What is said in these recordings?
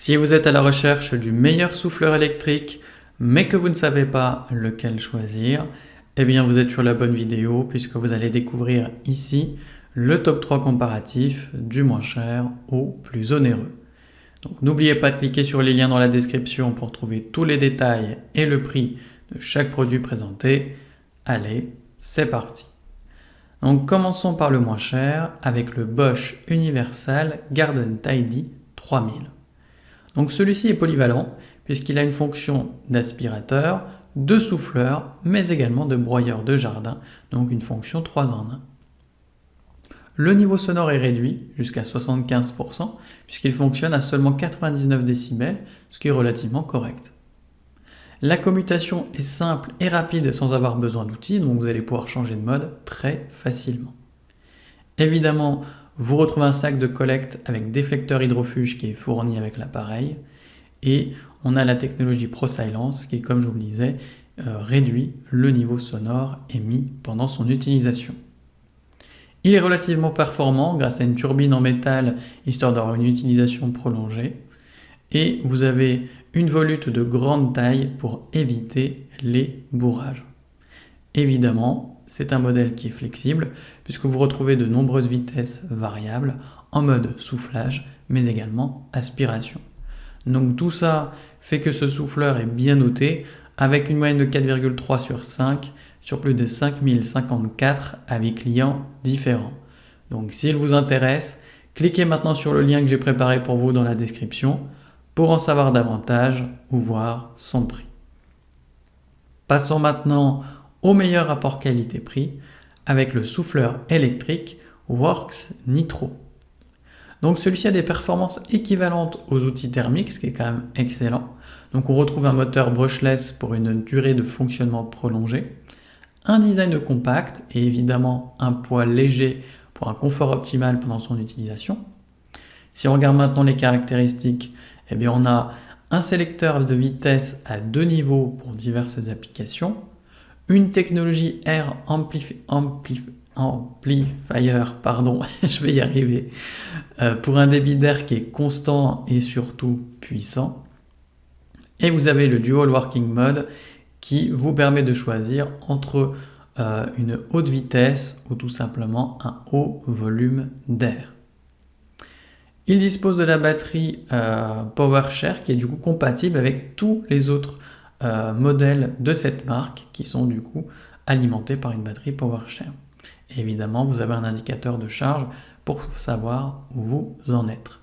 Si vous êtes à la recherche du meilleur souffleur électrique, mais que vous ne savez pas lequel choisir, eh bien vous êtes sur la bonne vidéo puisque vous allez découvrir ici le top 3 comparatif du moins cher au plus onéreux. Donc n'oubliez pas de cliquer sur les liens dans la description pour trouver tous les détails et le prix de chaque produit présenté. Allez, c'est parti. Donc commençons par le moins cher avec le Bosch Universal Garden Tidy 3000. Donc celui-ci est polyvalent puisqu'il a une fonction d'aspirateur, de souffleur, mais également de broyeur de jardin, donc une fonction 3 en 1. Le niveau sonore est réduit jusqu'à 75% puisqu'il fonctionne à seulement 99 décibels, ce qui est relativement correct. La commutation est simple et rapide sans avoir besoin d'outils, donc vous allez pouvoir changer de mode très facilement. Évidemment, vous retrouvez un sac de collecte avec déflecteur hydrofuge qui est fourni avec l'appareil et on a la technologie ProSilence qui, comme je vous le disais, réduit le niveau sonore émis pendant son utilisation. Il est relativement performant grâce à une turbine en métal histoire d'avoir une utilisation prolongée et vous avez une volute de grande taille pour éviter les bourrages. Évidemment, c'est un modèle qui est flexible puisque vous retrouvez de nombreuses vitesses variables en mode soufflage mais également aspiration. Donc tout ça fait que ce souffleur est bien noté avec une moyenne de 4,3 sur 5 sur plus de 5054 avis clients différents. Donc s'il vous intéresse, cliquez maintenant sur le lien que j'ai préparé pour vous dans la description pour en savoir davantage ou voir son prix. Passons maintenant au meilleur rapport qualité-prix avec le souffleur électrique Works Nitro. Donc celui-ci a des performances équivalentes aux outils thermiques, ce qui est quand même excellent. Donc on retrouve un moteur brushless pour une durée de fonctionnement prolongée, un design compact et évidemment un poids léger pour un confort optimal pendant son utilisation. Si on regarde maintenant les caractéristiques, eh bien on a un sélecteur de vitesse à 2 niveaux pour diverses applications, une technologie Air Amplifier, je vais y arriver, pour un débit d'air qui est constant et surtout puissant. Et vous avez le Dual Working Mode qui vous permet de choisir entre une haute vitesse ou tout simplement un haut volume d'air. Il dispose de la batterie PowerShare qui est du coup compatible avec tous les autres modèles de cette marque qui sont du coup alimentés par une batterie PowerShare. Et évidemment, vous avez un indicateur de charge pour savoir où vous en êtes.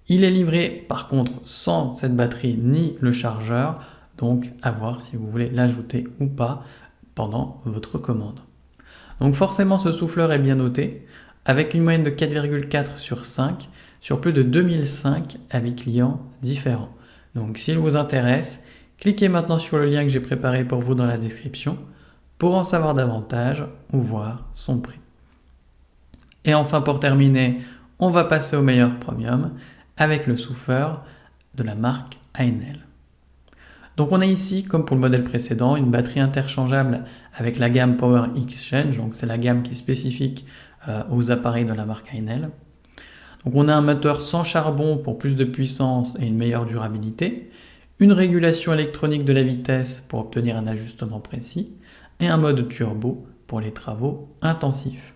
Il est livré par contre sans cette batterie ni le chargeur, donc à voir si vous voulez l'ajouter ou pas pendant votre commande. Donc forcément ce souffleur est bien noté, avec une moyenne de 4,4 sur 5 sur plus de 2005 avis clients différents. Donc s'il vous intéresse, cliquez maintenant sur le lien que j'ai préparé pour vous dans la description pour en savoir davantage ou voir son prix. Et enfin pour terminer, on va passer au meilleur premium avec le souffleur de la marque Haenel. Donc on a ici, comme pour le modèle précédent, une batterie interchangeable avec la gamme Power Exchange, donc c'est la gamme qui est spécifique aux appareils de la marque Haenel. Donc on a un moteur sans charbon pour plus de puissance et une meilleure durabilité, une régulation électronique de la vitesse pour obtenir un ajustement précis et un mode turbo pour les travaux intensifs.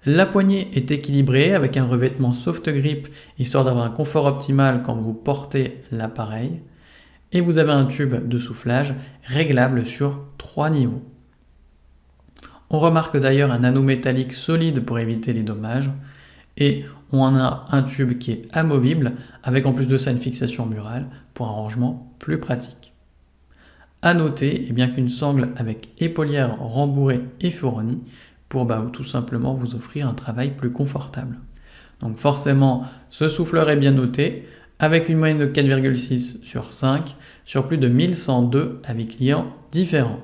La poignée est équilibrée avec un revêtement soft grip histoire d'avoir un confort optimal quand vous portez l'appareil et vous avez un tube de soufflage réglable sur 3 niveaux. On remarque d'ailleurs un anneau métallique solide pour éviter les dommages et on a un tube qui est amovible avec en plus de ça une fixation murale pour un rangement plus pratique. A noter bien qu'une sangle avec épaulière rembourrée est fournie pour tout simplement vous offrir un travail plus confortable. Donc forcément ce souffleur est bien noté avec une moyenne de 4,6 sur 5 sur plus de 1102 avis clients différents.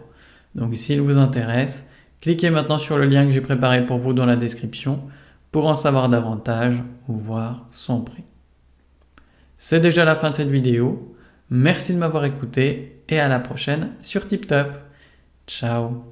Donc s'il vous intéresse, cliquez maintenant sur le lien que j'ai préparé pour vous dans la description pour en savoir davantage ou voir son prix. C'est déjà la fin de cette vidéo. Merci de m'avoir écouté et à la prochaine sur TipTop. Ciao.